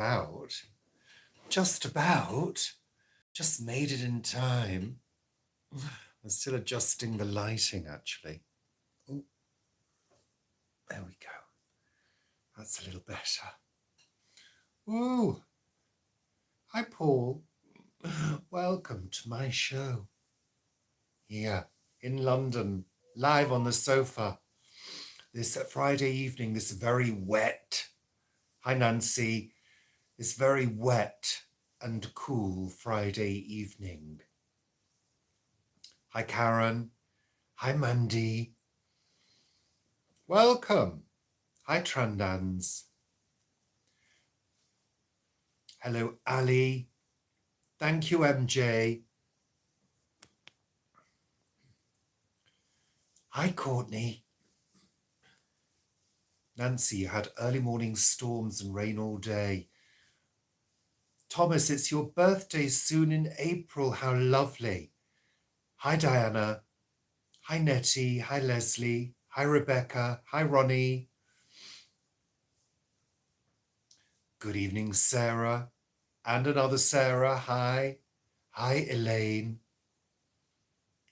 about. Just about. Just made it in time. I'm still adjusting the lighting, actually. Ooh. There we go. That's a little better. Ooh. Hi, Paul. Welcome to my show. Here in London, live on the sofa. This Friday evening, this very wet. Hi, Nancy. This very wet and cool Friday evening. Hi, Karen. Hi, Mandy. Welcome. Hi, Trandans. Hello, Ali. Thank you, MJ. Hi, Courtney. Nancy, you had early morning storms and rain all day. Thomas, it's your birthday soon in April. How lovely. Hi, Diana. Hi, Nettie. Hi, Leslie. Hi, Rebecca. Hi, Ronnie. Good evening, Sarah. And another Sarah. Hi. Hi, Elaine.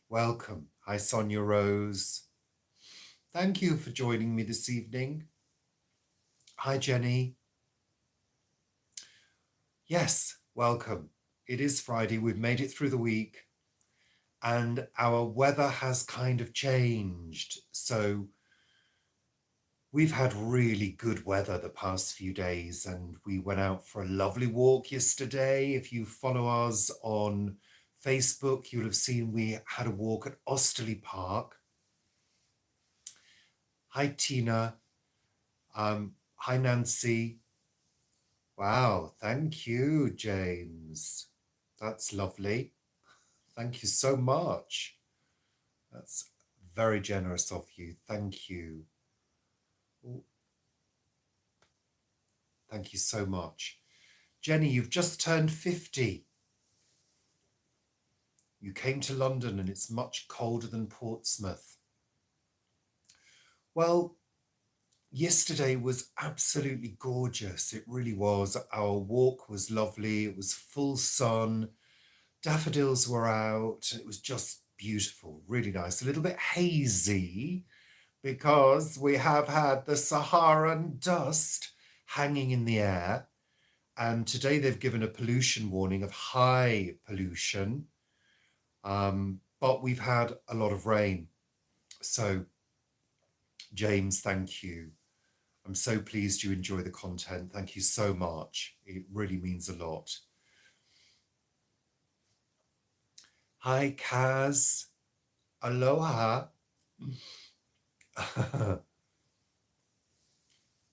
Welcome. Hi, Sonia Rose. Thank you for joining me this evening. Hi, Jenny. Yes, welcome. It is Friday. We've made it through the week and our weather has kind of changed. So we've had really good weather the past few days and we went out for a lovely walk yesterday. If you follow us on Facebook, you'll have seen we had a walk at Osterley Park. Hi, Tina. Hi, Nancy. Wow, thank you, James. That's lovely. Thank you so much. That's very generous of you. Thank you. Ooh. Thank you so much. Jenny, you've just turned 50. You came to London and it's much colder than Portsmouth. Well, yesterday was absolutely gorgeous. It really was. Our walk was lovely. It was full sun. Daffodils were out. It was just beautiful, really nice. A little bit hazy because we have had the Saharan dust hanging in the air. And today they've given a pollution warning of high pollution. But we've had a lot of rain. So, James, thank you. I'm so pleased you enjoy the content. Thank you so much. It really means a lot. Hi, Kaz. Aloha.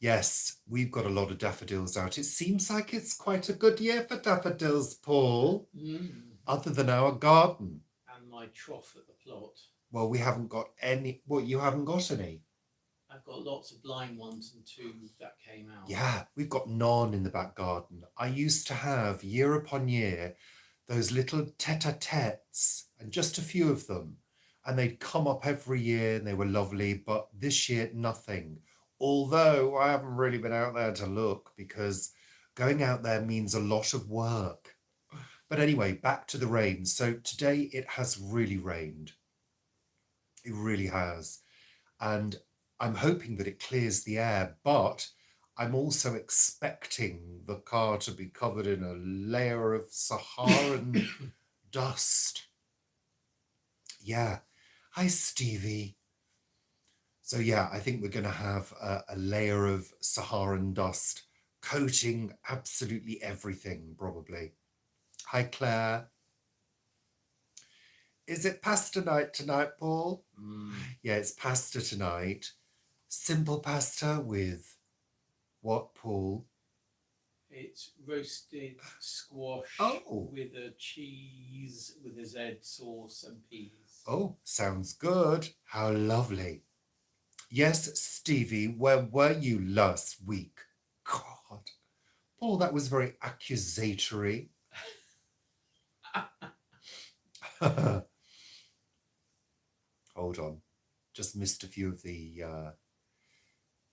Yes, we've got a lot of daffodils out. It seems like it's quite a good year for daffodils, Paul, other than our garden. And my trough at the plot. Well, we haven't got any. Well, you haven't got any. I've got lots of blind ones and 2 that came out. Yeah, we've got none in the back garden. I used to have, year upon year, those little tete-a-tetes, and just a few of them. And they'd come up every year and they were lovely, but this year, nothing. Although I haven't really been out there to look because going out there means a lot of work. But anyway, back to the rain. So today it has really rained. It really has. And I'm hoping that it clears the air, but I'm also expecting the car to be covered in a layer of Saharan dust. Yeah. Hi, Stevie. So yeah, I think we're going to have a layer of Saharan dust coating absolutely everything, probably. Hi, Claire. Is it pasta night tonight, Paul? Yeah, it's pasta tonight. Simple pasta with what, Paul? It's roasted squash with a cheese, with a Z sauce and peas. Oh, sounds good. How lovely. Yes, Stevie, where were you last week? God. Paul, that was very accusatory. Hold on. Just missed a few of the...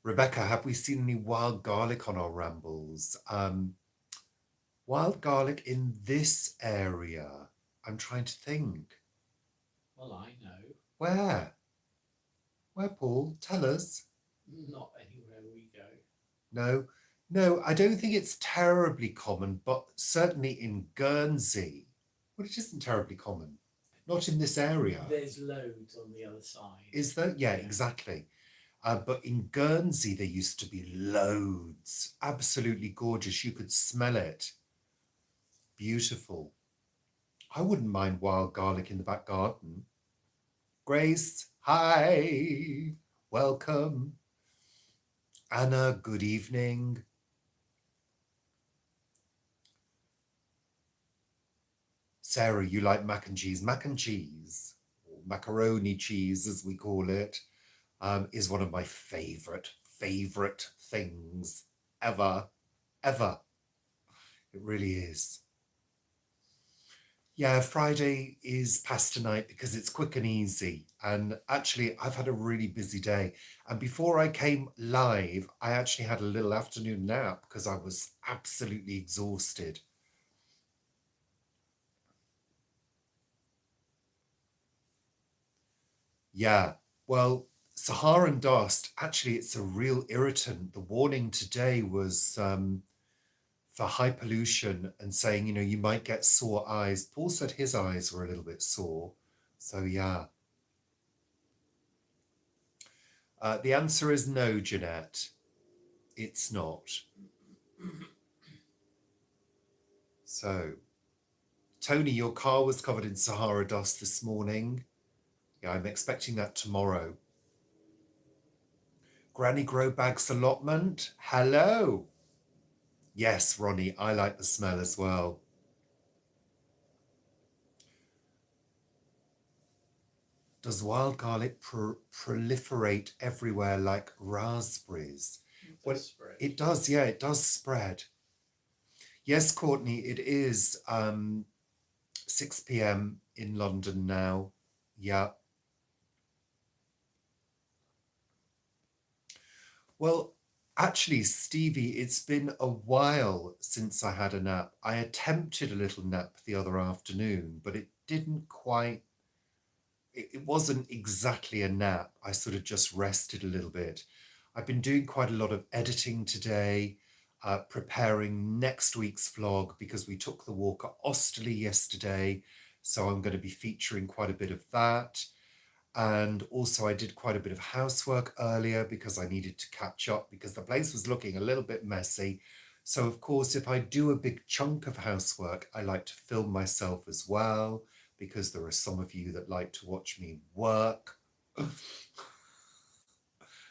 Rebecca, have we seen any wild garlic on our rambles? Wild garlic in this area. I'm trying to think. Well, I know. Where? Where, Paul? Tell us. Not anywhere we go. No, no, I don't think it's terribly common, but certainly in Guernsey. Well, it isn't terribly common. Not in this area. There's loads on the other side. Is there? Yeah, exactly. But in Guernsey, there used to be loads. Absolutely gorgeous. You could smell it. Beautiful. I wouldn't mind wild garlic in the back garden. Grace, hi. Welcome. Anna, good evening. Sarah, you like mac and cheese. Mac and cheese, or macaroni cheese as we call it, is one of my favourite things ever. It really is. Yeah, Friday is pasta night because it's quick and easy. And actually, I've had a really busy day. And before I came live, I actually had a little afternoon nap because I was absolutely exhausted. Yeah, well, Saharan dust, actually, it's a real irritant. The warning today was for high pollution and saying, you might get sore eyes. Paul said his eyes were a little bit sore. So, yeah. The answer is no, Jeanette. It's not. So, Tony, your car was covered in Sahara dust this morning. Yeah, I'm expecting that tomorrow. Granny Grow Bags allotment. Hello. Yes, Ronnie, I like the smell as well. Does wild garlic proliferate everywhere like raspberries? Well, it does, yeah, it does spread. Yes, Courtney, it is 6 p.m. in London now. Yeah. Well, actually, Stevie, it's been a while since I had a nap. I attempted a little nap the other afternoon, but it didn't quite, it wasn't exactly a nap. I sort of just rested a little bit. I've been doing quite a lot of editing today, preparing next week's vlog because we took the walk at Osterley yesterday. So I'm going to be featuring quite a bit of that. And also I did quite a bit of housework earlier because I needed to catch up because the place was looking a little bit messy. So of course, if I do a big chunk of housework, I like to film myself as well because there are some of you that like to watch me work.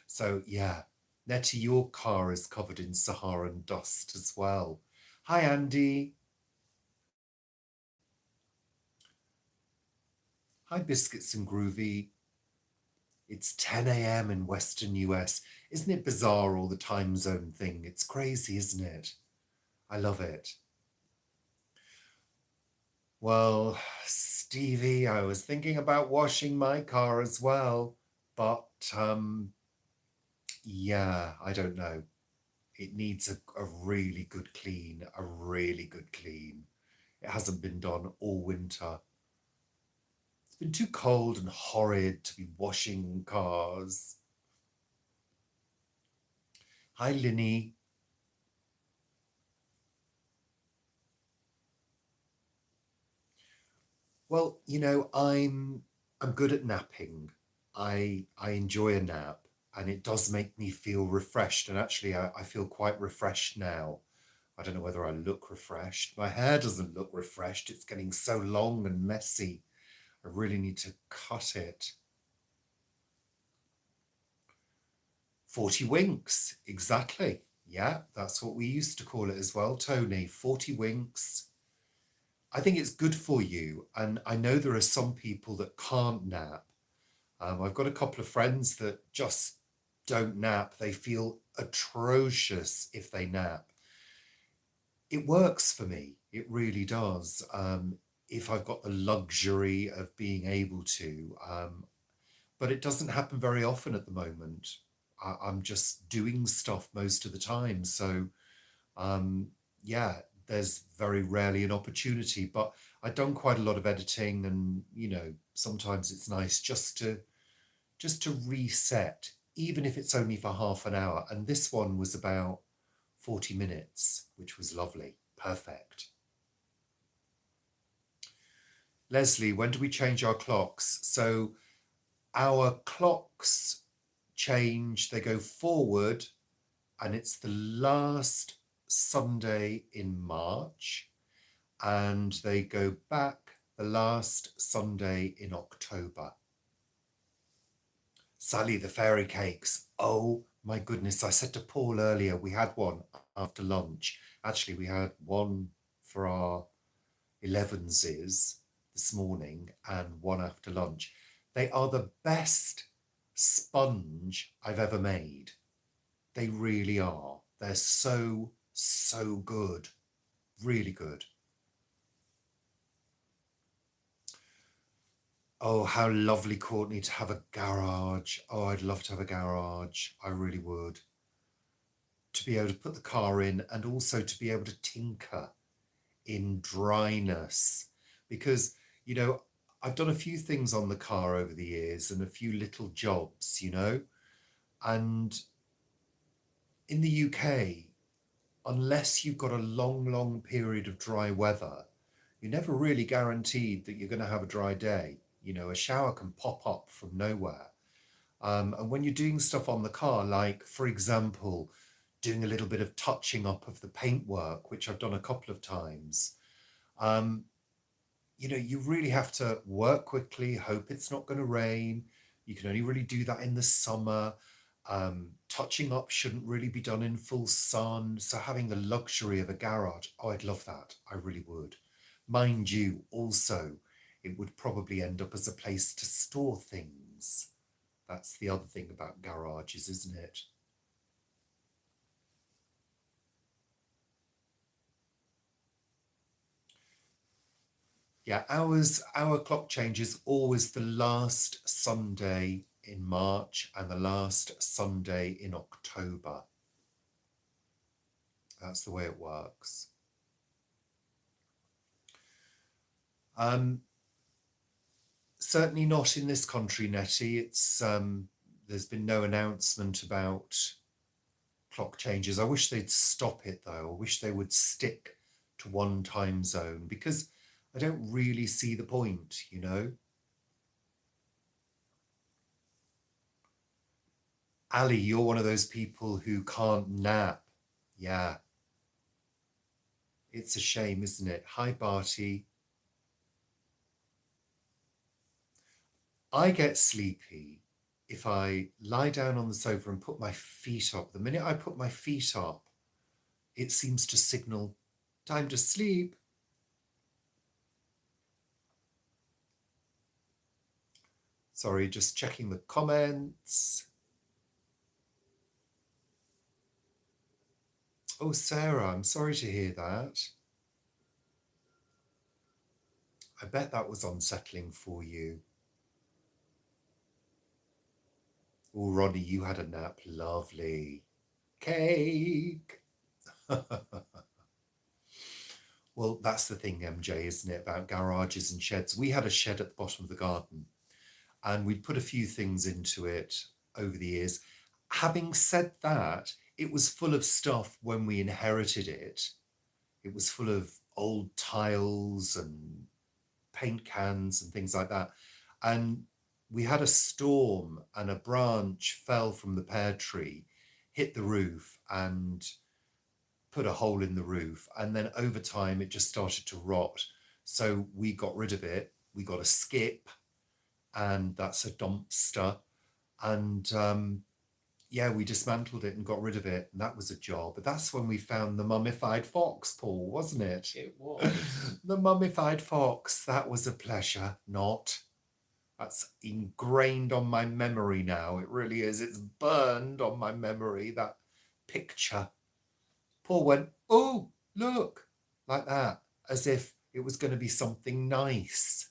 So yeah, Nettie, your car is covered in Saharan dust as well. Hi, Andy. Hi, Biscuits and Groovy. It's 10 a.m. in Western US. Isn't it bizarre, all the time zone thing? It's crazy, isn't it? I love it. Well, Stevie, I was thinking about washing my car as well, but yeah, I don't know. It needs a really good clean, a really good clean. It hasn't been done all winter. It's been too cold and horrid to be washing cars. Hi, Linny. Well, I'm good at napping. I enjoy a nap and it does make me feel refreshed. And actually I feel quite refreshed now. I don't know whether I look refreshed. My hair doesn't look refreshed. It's getting so long and messy. I really need to cut it. 40 winks, exactly. Yeah, that's what we used to call it as well, Tony. 40 winks. I think it's good for you. And I know there are some people that can't nap. I've got a couple of friends that just don't nap. They feel atrocious if they nap. It works for me. It really does. If I've got the luxury of being able to. But it doesn't happen very often at the moment. I'm just doing stuff most of the time. So, yeah, there's very rarely an opportunity, but I've done quite a lot of editing, and you know, sometimes it's nice just to reset, even if it's only for half an hour. And this one was about 40 minutes, which was lovely. Perfect. Leslie, when do we change our clocks? So our clocks change, they go forward, and it's the last Sunday in March, and they go back the last Sunday in October. Sally, the fairy cakes. Oh my goodness. I said to Paul earlier, we had one after lunch. Actually, we had one for our 11s this morning and one after lunch. They are the best sponge I've ever made. They really are. They're so, so good. Really good. Oh, how lovely, Courtney, to have a garage. Oh, I'd love to have a garage. I really would. To be able to put the car in, and also to be able to tinker in dryness. Because, you know, I've done a few things on the car over the years and a few little jobs, you know. And in the UK, unless you've got a long, long period of dry weather, you're never really guaranteed that you're going to have a dry day. You know, a shower can pop up from nowhere. And when you're doing stuff on the car, like, for example, doing a little bit of touching up of the paintwork, which I've done a couple of times, you know, you really have to work quickly, hope it's not going to rain. You can only really do that in the summer. Touching up shouldn't really be done in full sun. So having the luxury of a garage, oh, I'd love that. I really would. Mind you, also, it would probably end up as a place to store things. That's the other thing about garages, isn't it? Yeah, our clock change is always the last Sunday in March and the last Sunday in October. That's the way it works. Certainly not in this country, Nettie. It's there's been no announcement about clock changes. I wish they'd stop it though. I wish they would stick to one time zone, because I don't really see the point, you know. Ali, you're one of those people who can't nap. Yeah. It's a shame, isn't it? Hi, Barty. I get sleepy if I lie down on the sofa and put my feet up. The minute I put my feet up, it seems to signal time to sleep. Sorry, just checking the comments. Oh, Sarah, I'm sorry to hear that. I bet that was unsettling for you. Oh, Ronnie, you had a nap. Lovely. Cake. Well, that's the thing, MJ, isn't it, about garages and sheds? We had a shed at the bottom of the garden, and we'd put a few things into it over the years. Having said that, it was full of stuff when we inherited it. It was full of old tiles and paint cans and things like that. And we had a storm, and a branch fell from the pear tree, hit the roof and put a hole in the roof. And then over time, it just started to rot. So we got rid of it. We got a skip, and that's a dumpster. And yeah, we dismantled it and got rid of it. And that was a job. But that's when we found the mummified fox, Paul, wasn't it? It was. The mummified fox. That was a pleasure. Not. That's ingrained on my memory now. It really is. It's burned on my memory, that picture. Paul went, oh, look, like that, as if it was going to be something nice.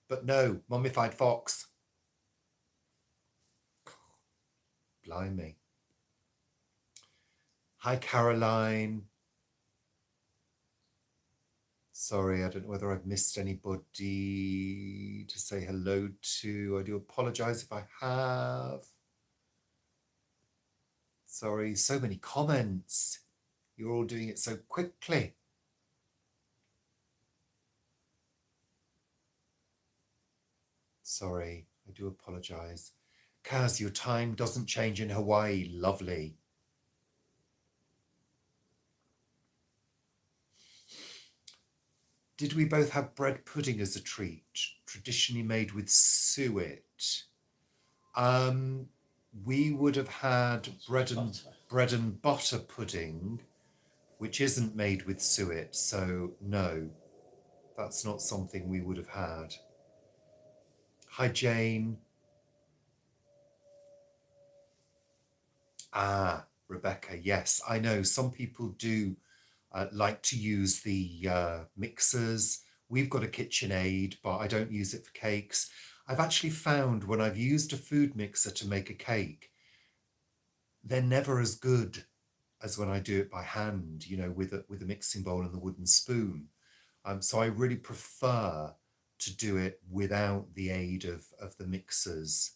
But no, mummified fox. Blimey. Hi, Caroline. Sorry, I don't know whether I've missed anybody to say hello to. I do apologise if I have. Sorry, so many comments. You're all doing it so quickly. Sorry, I do apologise. Kaz, your time doesn't change in Hawaii. Lovely. Did we both have bread pudding as a treat, traditionally made with suet? We would have had bread and butter pudding, which isn't made with suet, so no, that's not something we would have had. Hi, Jane. Ah, Rebecca, yes, I know some people do like to use the mixers. We've got a KitchenAid, but I don't use it for cakes. I've actually found when I've used a food mixer to make a cake, they're never as good as when I do it by hand, you know, with a mixing bowl and the wooden spoon. So I really prefer to do it without the aid of the mixers.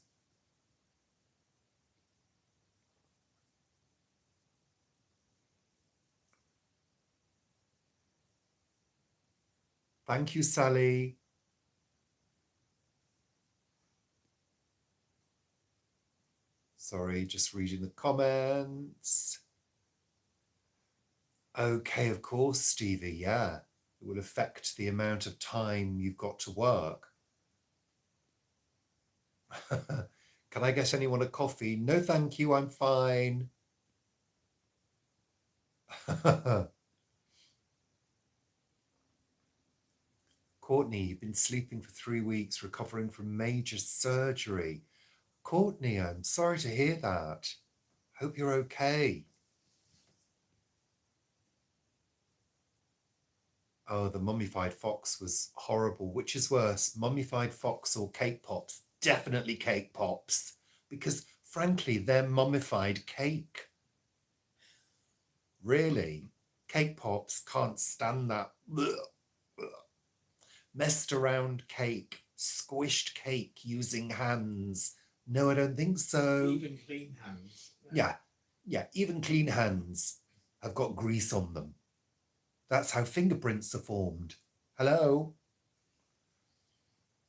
Thank you, Sally. Sorry, just reading the comments. Okay, of course, Stevie, yeah. It will affect the amount of time you've got to work. Can I get anyone a coffee? No, thank you, I'm fine. Courtney, you've been sleeping for 3 weeks, recovering from major surgery. Courtney, I'm sorry to hear that. Hope you're okay. Oh, the mummified fox was horrible. Which is worse, mummified fox or cake pops? Definitely cake pops, because frankly, they're mummified cake. Really? Cake pops can't stand that. Messed around cake, squished cake using hands. No, I don't think so. Even clean hands. Yeah, even clean hands have got grease on them. That's how fingerprints are formed. Hello?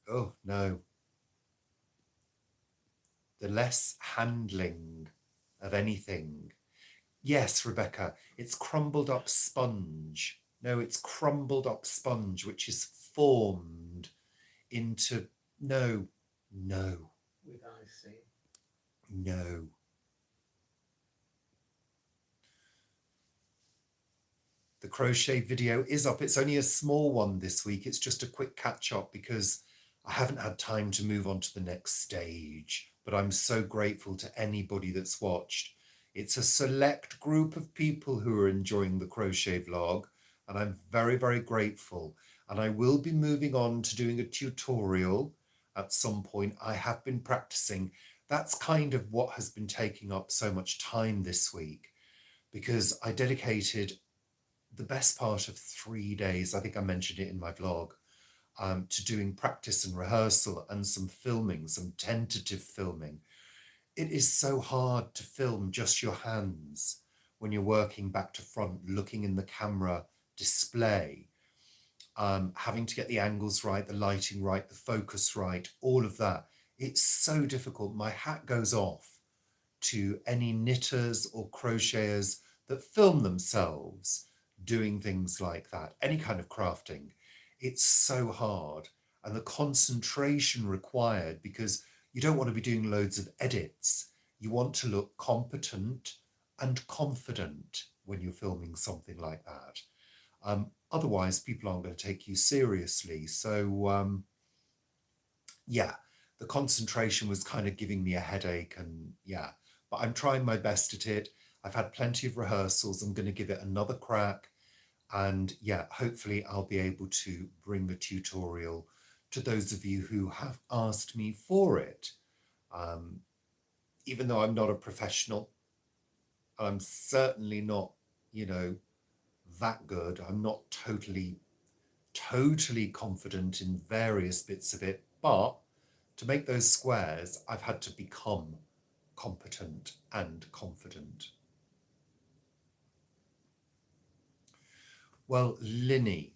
Oh, no. The less handling of anything. Yes, Rebecca, it's crumbled up sponge. No, it's crumbled up sponge, which is formed into... No. With icing. No. The crochet video is up. It's only a small one this week. It's just a quick catch up because I haven't had time to move on to the next stage. But I'm so grateful to anybody that's watched. It's a select group of people who are enjoying the crochet vlog, and I'm very, very grateful. And I will be moving on to doing a tutorial at some point. I have been practicing. That's kind of what has been taking up so much time this week, because I dedicated the best part of 3 days, I think I mentioned it in my vlog, to doing practice and rehearsal and some filming, some tentative filming. It is so hard to film just your hands when you're working back to front, looking in the camera display, having to get the angles right, the lighting right, the focus right, all of that. It's so difficult. My hat goes off to any knitters or crocheters that film themselves doing things like that, any kind of crafting. It's so hard, and the concentration required, because you don't want to be doing loads of edits. You want to look competent and confident when you're filming something like that. Otherwise, people aren't going to take you seriously. So, yeah, the concentration was kind of giving me a headache, and yeah, but I'm trying my best at it. I've had plenty of rehearsals. I'm going to give it another crack. And yeah, hopefully I'll be able to bring the tutorial to those of you who have asked me for it. Even though I'm not a professional, I'm certainly not, that good. I'm not totally totally confident in various bits of it, but to make those squares, I've had to become competent and confident. Well, Linny,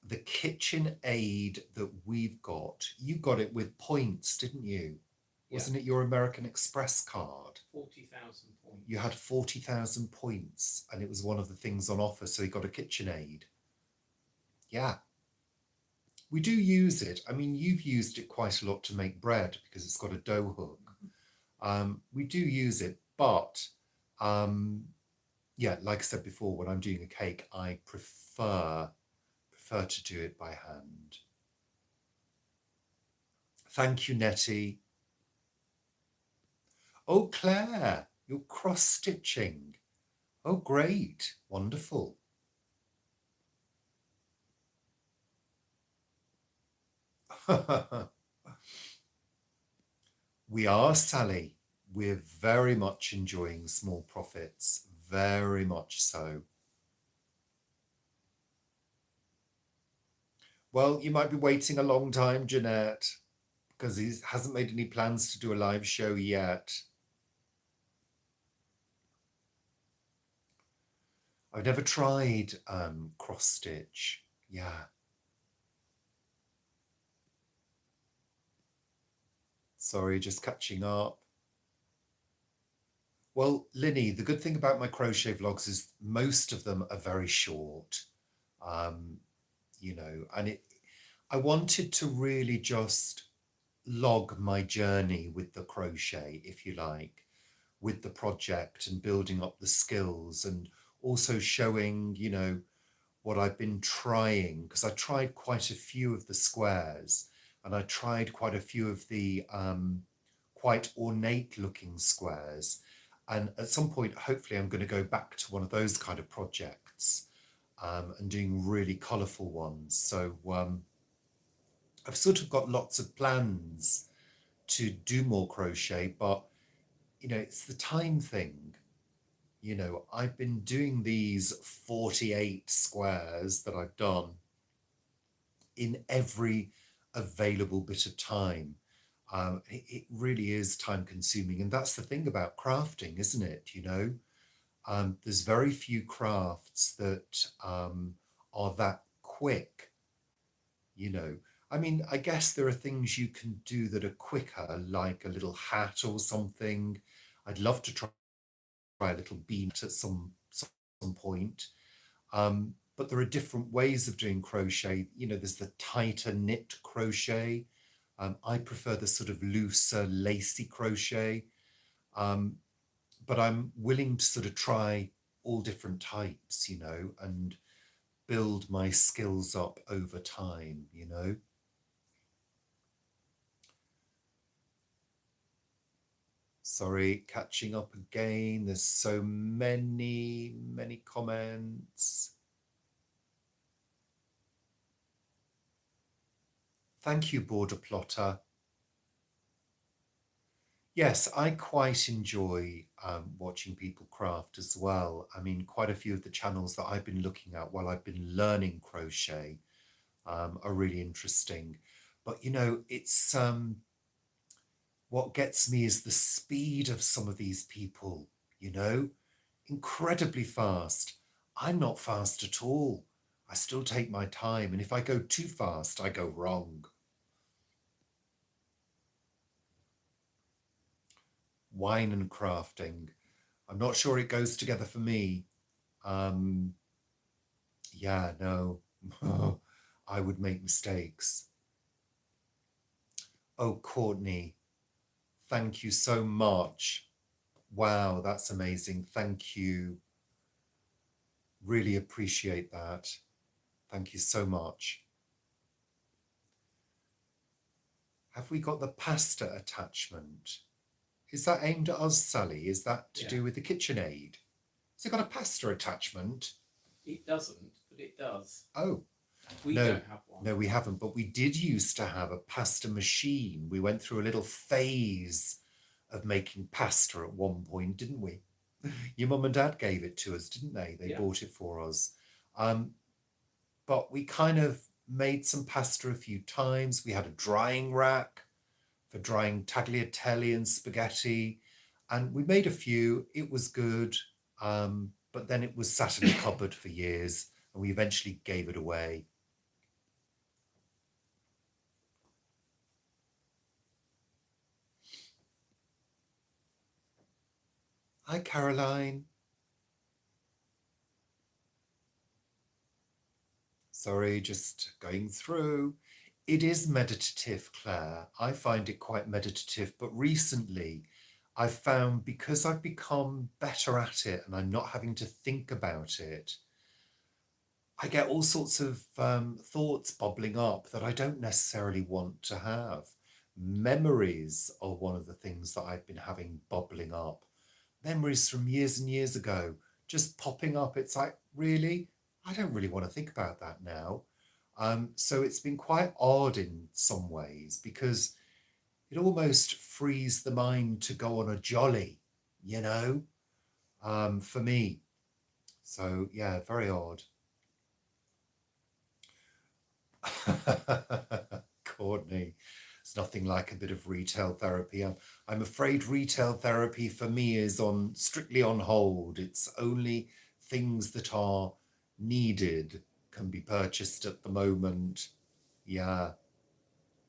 the kitchen aid that we've got, you got it with points, didn't you? Yeah. Wasn't it your American Express card? 40,000 points. You had 40,000 points, and it was one of the things on offer, so you got a kitchen aid. Yeah. We do use it. I mean, you've used it quite a lot to make bread because it's got a dough hook. We do use it, but yeah, like I said before, when I'm doing a cake, I prefer to do it by hand. Thank you, Nettie. Oh, Claire, you're cross-stitching. Oh, great. Wonderful. We are, Sally. We're very much enjoying small profits. Very much so. Well, you might be waiting a long time, Jeanette, because he hasn't made any plans to do a live show yet. I've never tried cross stitch. Yeah. Sorry, just catching up. Well, Linny, the good thing about my crochet vlogs is most of them are very short. You know, and I wanted to really just log my journey with the crochet, if you like, with the project and building up the skills, and also showing, you know, what I've been trying, because I tried quite a few of the squares, and I tried quite a few of the quite ornate looking squares. And at some point, hopefully, I'm going to go back to one of those kind of projects and doing really colourful ones. So I've sort of got lots of plans to do more crochet, but, you know, it's the time thing. You know, I've been doing these 48 squares that I've done in every available bit of time. It really is time consuming. And that's the thing about crafting, isn't it? You know, there's very few crafts that are that quick, you know. I mean, I guess there are things you can do that are quicker, like a little hat or something. I'd love to try a little bean at some point. But there are different ways of doing crochet. You know, there's the tighter knit crochet. I prefer the sort of looser, lacy crochet. But I'm willing to sort of try all different types, you know, and build my skills up over time, you know. Sorry, catching up again. There's so many comments. Thank you, Border Plotter. Yes, I quite enjoy watching people craft as well. I mean, quite a few of the channels that I've been looking at while I've been learning crochet are really interesting. But, you know, it's what gets me is the speed of some of these people, you know, incredibly fast. I'm not fast at all. I still take my time. And if I go too fast, I go wrong. Wine and crafting. I'm not sure it goes together for me. Yeah, no, I would make mistakes. Oh, Courtney, thank you so much. Wow, that's amazing. Thank you. Really appreciate that. Thank you so much. Have we got the pasta attachment? Is that aimed at us, Sally? Is that to do with the KitchenAid? Has it got a pasta attachment? It doesn't, but it does. Oh. We don't have one. No, we haven't, but we did used to have a pasta machine. We went through a little phase of making pasta at one point, didn't we? Your mum and dad gave it to us, didn't they? They bought it for us. but we kind of made some pasta a few times. We had a drying rack for drying tagliatelle and spaghetti, and we made a few. It was good, but then it was sat in a cupboard for years, and we eventually gave it away. Hi, Caroline. Sorry, just going through. It is meditative, Claire. I find it quite meditative, but recently I've found because I've become better at it and I'm not having to think about it, I get all sorts of thoughts bubbling up that I don't necessarily want to have. Memories are one of the things that I've been having bubbling up. Memories from years and years ago just popping up. It's like, really? I don't really want to think about that now. So it's been quite odd in some ways because it almost frees the mind to go on a jolly, you know, for me. So yeah, very odd. Courtney, it's nothing like a bit of retail therapy. I'm afraid retail therapy for me is on strictly on hold. It's only things that are needed can be purchased at the moment. Yeah.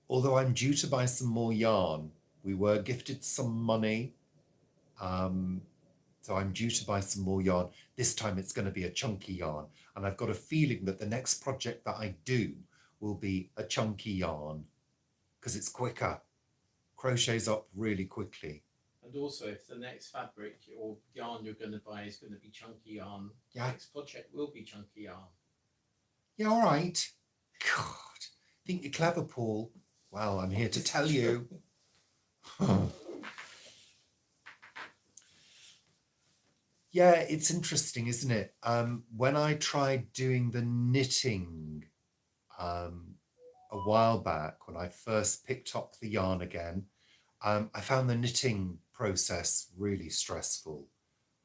Although I'm due to buy some more yarn. We were gifted some money. Um, so I'm due to buy some more yarn. This time it's going to be a chunky yarn. And I've got a feeling that the next project that I do will be a chunky yarn because it's quicker. Crochets up really quickly. And also, if the next fabric or yarn you're going to buy is going to be chunky yarn, Yeah. the next project will be chunky yarn. Yeah, all right. God, think you're clever, Paul. Well, I'm here to tell you. Yeah, it's interesting, isn't it? When I tried doing the knitting a while back, when I first picked up the yarn again, I found the knitting process really stressful.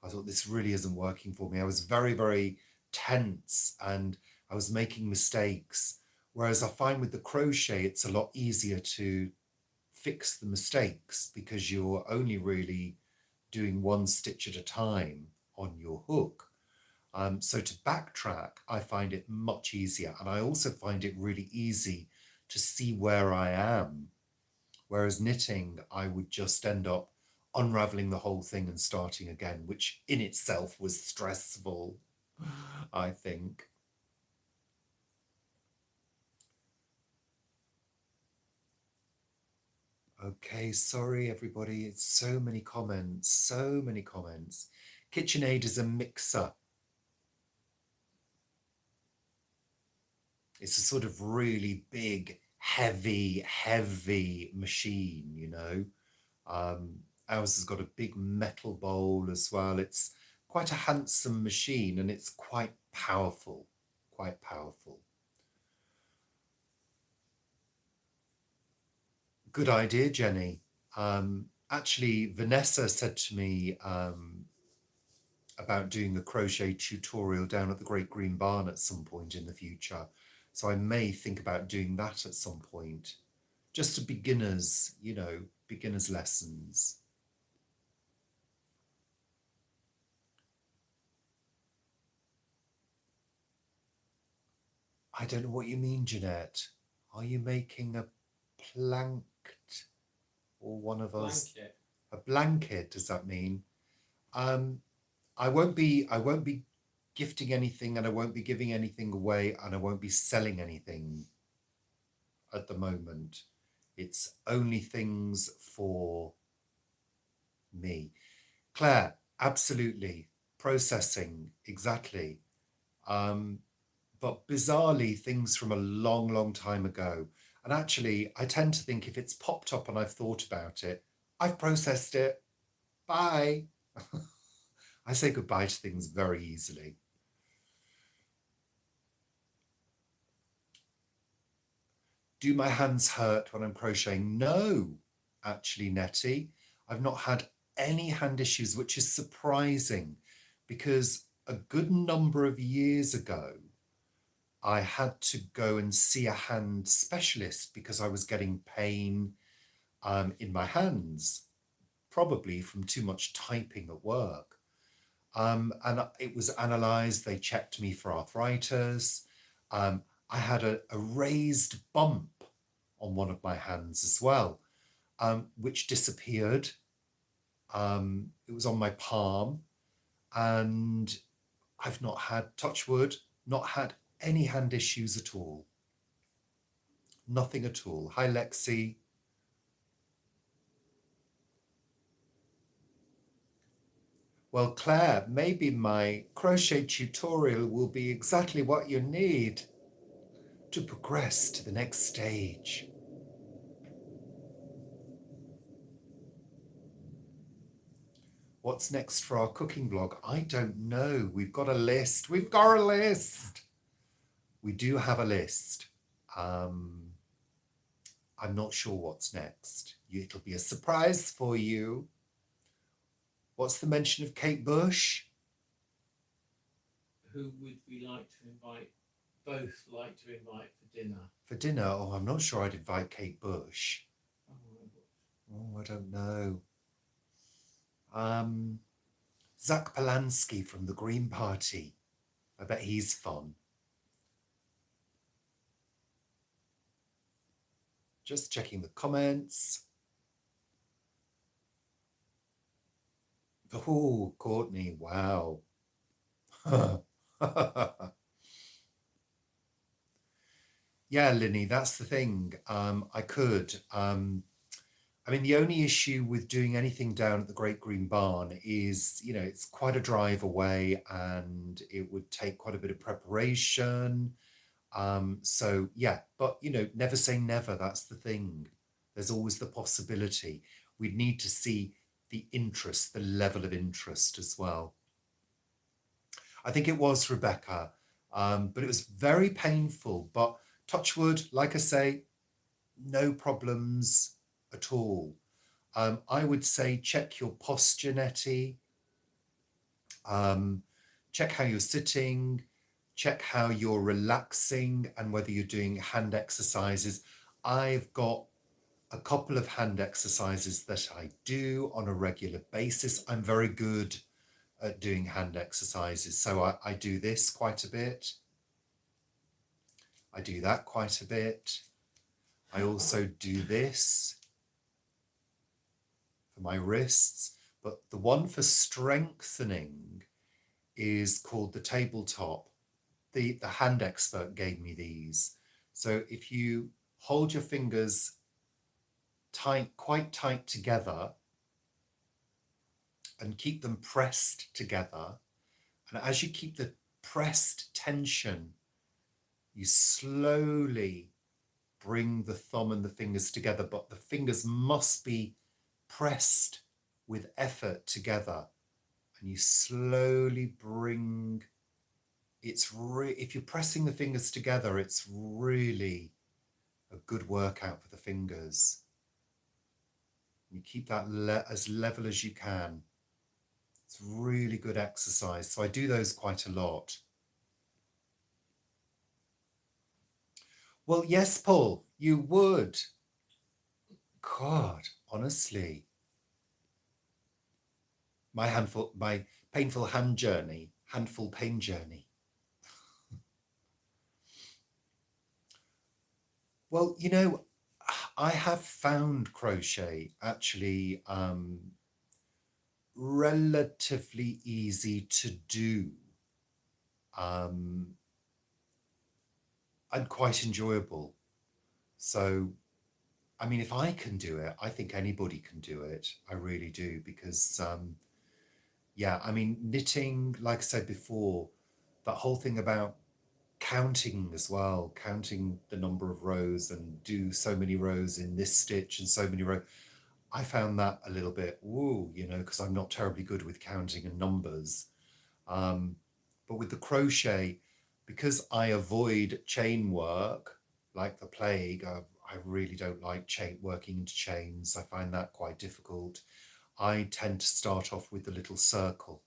I thought this really isn't working for me. I was very, very tense and I was making mistakes. Whereas I find with the crochet, it's a lot easier to fix the mistakes because you're only really doing one stitch at a time on your hook. So to backtrack, I find it much easier. And I also find it really easy to see where I am. Whereas knitting, I would just end up unraveling the whole thing and starting again, which in itself was stressful, I think. Okay, sorry everybody. It's so many comments, so many comments. KitchenAid is a mixer. It's a sort of really big, heavy machine, you know. Ours has got a big metal bowl as well. It's quite a handsome machine and it's quite powerful, quite powerful. Good idea, Jenny. Actually, Vanessa said to me about doing a crochet tutorial down at the Great Green Barn at some point in the future. So I may think about doing that at some point. Just to beginners, you know, beginners lessons. I don't know what you mean, Jeanette. Are you making a planked or one of us? Blanket. A blanket, does that mean? I won't be gifting anything and I won't be giving anything away and I won't be selling anything at the moment. It's only things for me. Claire, absolutely. Processing, exactly. But bizarrely, things from a long time ago. And actually, I tend to think if it's popped up and I've thought about it, I've processed it. Bye. I say goodbye to things very easily. Do my hands hurt when I'm crocheting? No, actually, Nettie. I've not had any hand issues, which is surprising because a good number of years ago, I had to go and see a hand specialist because I was getting pain in my hands, probably from too much typing at work. And it was analysed. They checked me for arthritis. I had a raised bump on one of my hands as well, which disappeared. It was on my palm, and I've not had, touch wood, not had any hand issues at all. Nothing at all. Hi, Lexi. Well, Claire, maybe my crochet tutorial will be exactly what you need to progress to the next stage. What's next for our cooking vlog? I don't know. We've got a list. We've got a list. We do have a list. I'm not sure what's next. It'll be a surprise for you. What's the mention of Kate Bush? Who would we like to invite? Both like to invite for dinner. For dinner? Oh, I'm not sure I'd invite Kate Bush. Oh, I don't know. Zach Polanski from the Green Party. I bet he's fun. Just checking the comments. Oh, Courtney, wow. Yeah, Linny, that's the thing. I could. I mean, the only issue with doing anything down at the Great Green Barn is, you know, it's quite a drive away and it would take quite a bit of preparation. So, yeah, but, you know, never say never. That's the thing. There's always the possibility. We'd need to see the interest, the level of interest as well. I think it was Rebecca, but it was very painful. But touch wood, like I say, no problems at all. I would say check your posture, Nettie. Check how you're sitting, check how you're relaxing and whether you're doing hand exercises. I've got a couple of hand exercises that I do on a regular basis. I'm very good at doing hand exercises. So I do this quite a bit. I do that quite a bit. I also do this for my wrists, but the one for strengthening is called the tabletop. The hand expert gave me these. So if you hold your fingers tight, quite tight together and keep them pressed together, and as you keep the pressed tension, you slowly bring the thumb and the fingers together, but the fingers must be pressed with effort together. And you slowly bring, if you're pressing the fingers together, it's really a good workout for the fingers. You keep that as level as you can. It's really good exercise. So I do those quite a lot. Well, yes, Paul, you would. God, honestly. My painful hand journey, handful pain journey. Well, you know, I have found crochet actually relatively easy to do and quite enjoyable. So, I mean, if I can do it, I think anybody can do it. I really do, because yeah, I mean, knitting, like I said before, that whole thing about counting as well, counting the number of rows and do so many rows in this stitch and so many rows. I found that a little bit, woo, you know, because I'm not terribly good with counting and numbers. But with the crochet, because I avoid chain work like the plague, I really don't like working into chains. I find that quite difficult. I tend to start off with the little circle,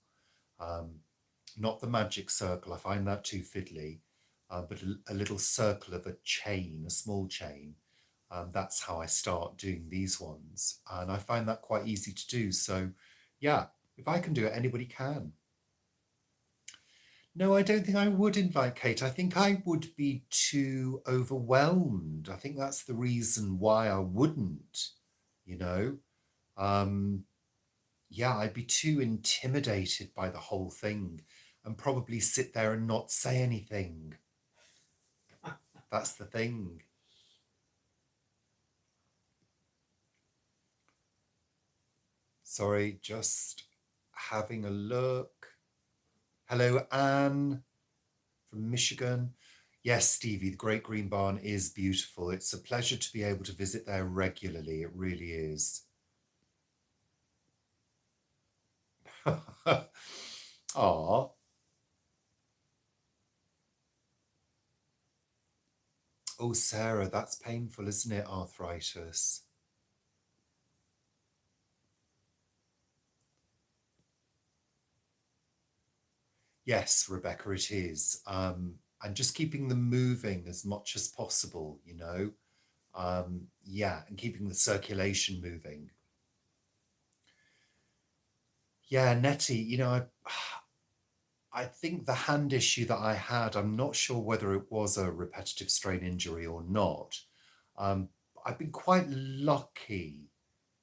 not the magic circle. I find that too fiddly. but a little circle of a chain, a small chain. That's how I start doing these ones. And I find that quite easy to do. So yeah, if I can do it, anybody can. No, I don't think I would invite Kate. I think I would be too overwhelmed. I think that's the reason why I wouldn't, you know. Yeah, I'd be too intimidated by the whole thing and probably sit there and not say anything. That's the thing. Sorry, just having a look. Hello, Anne from Michigan. Yes, Stevie, the Great Green Barn is beautiful. It's a pleasure to be able to visit there regularly. It really is. Aw. Oh, Sarah, that's painful, isn't it? Arthritis. Yes, Rebecca, it is. And just keeping them moving as much as possible, you know. Yeah, and keeping the circulation moving. Yeah, Nettie, you know, I think the hand issue that I had, I'm not sure whether it was a repetitive strain injury or not. I've been quite lucky.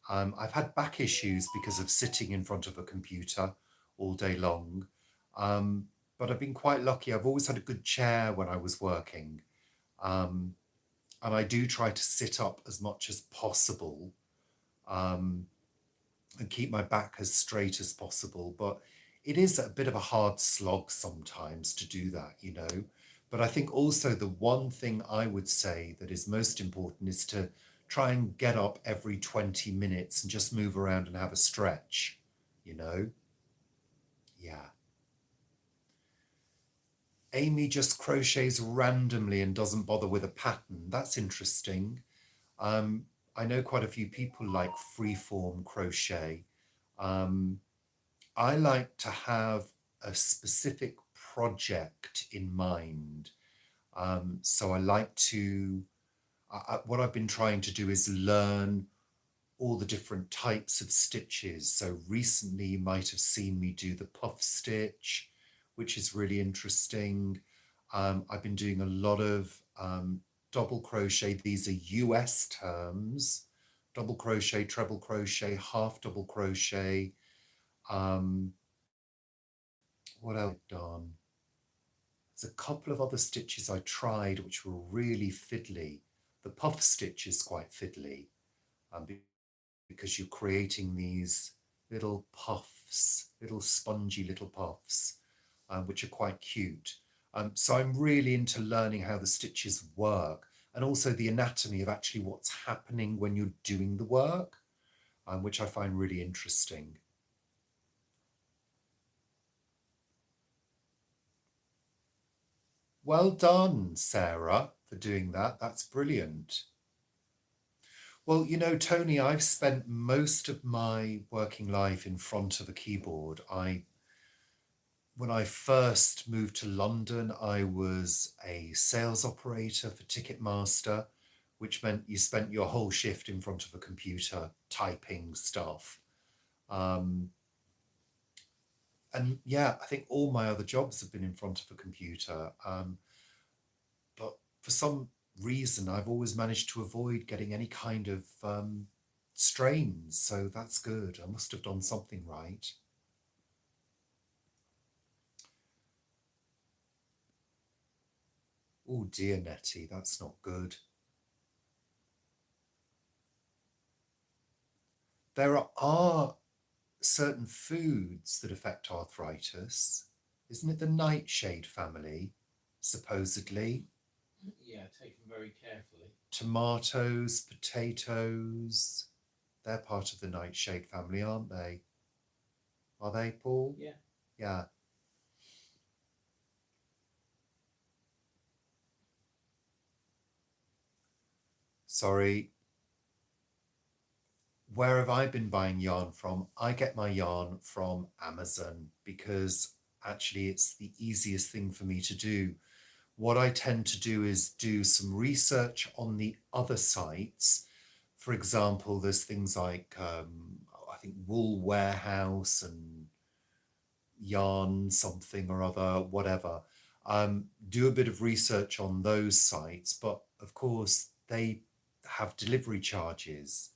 I've had back issues because of sitting in front of a computer all day long. But I've been quite lucky. I've always had a good chair when I was working. And I do try to sit up as much as possible. And keep my back as straight as possible. But it is a bit of a hard slog sometimes to do that, you know. But I think also the one thing I would say that is most important is to try and get up every 20 minutes and just move around and have a stretch, you know. Yeah. Amy just crochets randomly and doesn't bother with a pattern. That's interesting. I know quite a few people like freeform crochet. Um, I like to have a specific project in mind. So I like to, what I've been trying to do is learn all the different types of stitches. So recently you might have seen me do the puff stitch, which is really interesting. I've been doing a lot of double crochet. These are US terms: double crochet, treble crochet, half double crochet. What else have I done? There's a couple of other stitches I tried which were really fiddly. The puff stitch is quite fiddly um, because you're creating these little puffs, little spongy little puffs, which are quite cute. So I'm really into learning how the stitches work and also the anatomy of actually what's happening when you're doing the work, which I find really interesting. Well done, Sarah, for doing that. That's brilliant. Well, you know, Tony, I've spent most of my working life in front of a keyboard. When I first moved to London, I was a sales operator for Ticketmaster, which meant you spent your whole shift in front of a computer typing stuff. Um, and yeah, I think all my other jobs have been in front of a computer. But for some reason, I've always managed to avoid getting any kind of strains. So that's good. I must have done something right. Oh dear, Nettie, that's not good. There are certain foods that affect arthritis. Isn't it the nightshade family, supposedly? Yeah, take them very carefully. Tomatoes, potatoes, they're part of the nightshade family, aren't they? Are they, Paul? Yeah. Yeah. Sorry. Where have I been buying yarn from? I get my yarn from Amazon because actually it's the easiest thing for me to do. what I tend to do is do some research on the other sites. For example, there's things like, I think Wool Warehouse and Yarn something or other, whatever. Do a bit of research on those sites, but of course they have delivery charges,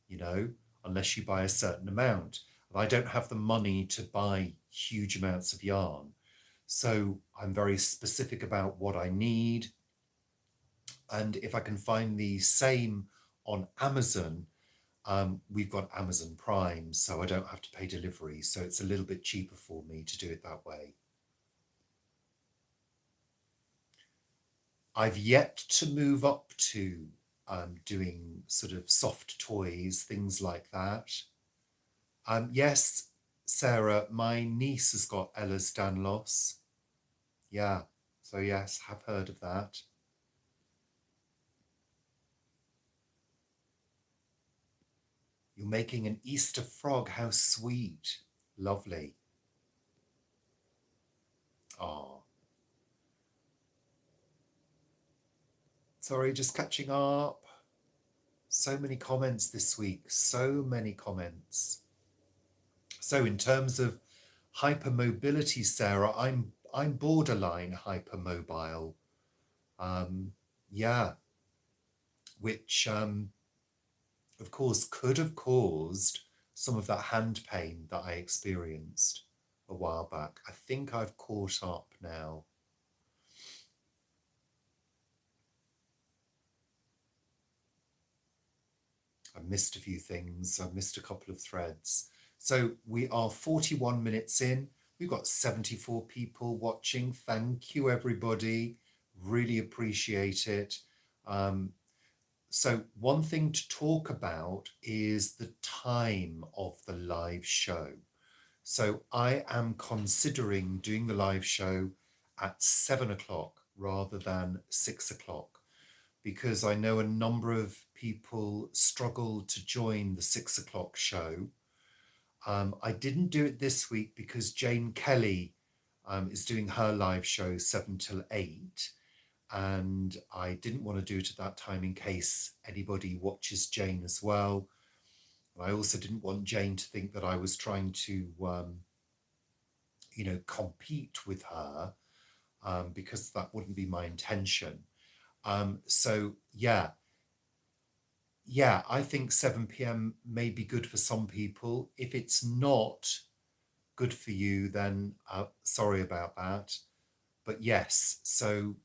you know, unless you buy a certain amount. And I don't have the money to buy huge amounts of yarn. So I'm very specific about what I need. And if I can find the same on Amazon, we've got Amazon Prime, so I don't have to pay delivery. So it's a little bit cheaper for me to do it that way. I've yet to move up to doing sort of soft toys, things like that. Yes, Sarah, my niece has got Ehlers-Danlos. Yeah, so yes, have heard of that. You're making an Easter frog. How sweet. Lovely. Oh. Sorry, just catching up. So many comments this week. So many comments. So in terms of hypermobility, Sarah, I'm borderline hypermobile. Yeah. Which of course could have caused some of that hand pain that I experienced a while back. I think I've caught up now. I missed a few things. I missed a couple of threads. So we are 41 minutes in. We've got 74 people watching. Thank you, everybody. Really appreciate it. So one thing to talk about is the time of the live show. So I am considering doing the live show at 7 o'clock rather than 6 o'clock, because I know a number of people struggle to join the 6 o'clock show. I didn't do it this week because Jane Kelly is doing her live show 7 till 8. And I didn't want to do it at that time in case anybody watches Jane as well. And I also didn't want Jane to think that I was trying to, compete with her, because that wouldn't be my intention. So yeah, I think 7 p.m. may be good for some people. If it's not good for you, then sorry about that. But yes, so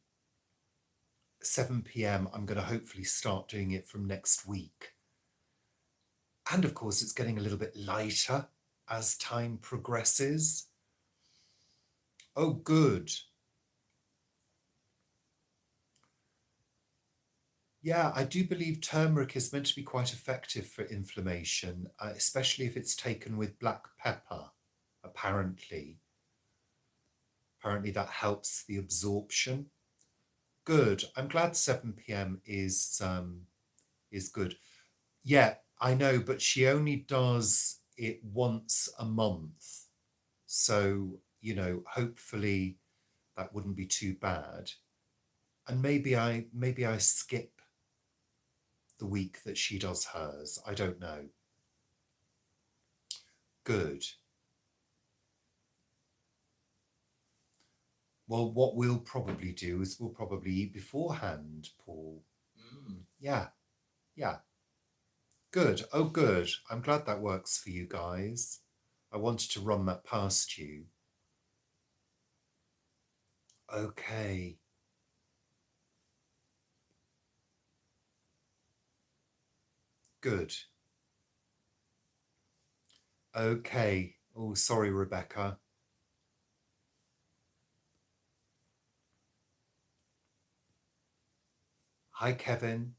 7 p.m. I'm going to hopefully start doing it from next week. And of course, it's getting a little bit lighter as time progresses. Oh, good. Yeah, I do believe turmeric is meant to be quite effective for inflammation, especially if it's taken with black pepper, apparently. Apparently that helps the absorption. Good. I'm glad 7 p.m. is good. Yeah, I know, but she only does it once a month. So, hopefully that wouldn't be too bad. And maybe I skip the week that she does hers. I don't know. Good. Well, what we'll probably do is we'll probably eat beforehand, Paul. Yeah. Good. Oh, good. I'm glad that works for you guys. I wanted to run that past you. Okay. Good. Okay. Oh, sorry, Rebecca. Hi, Kevin.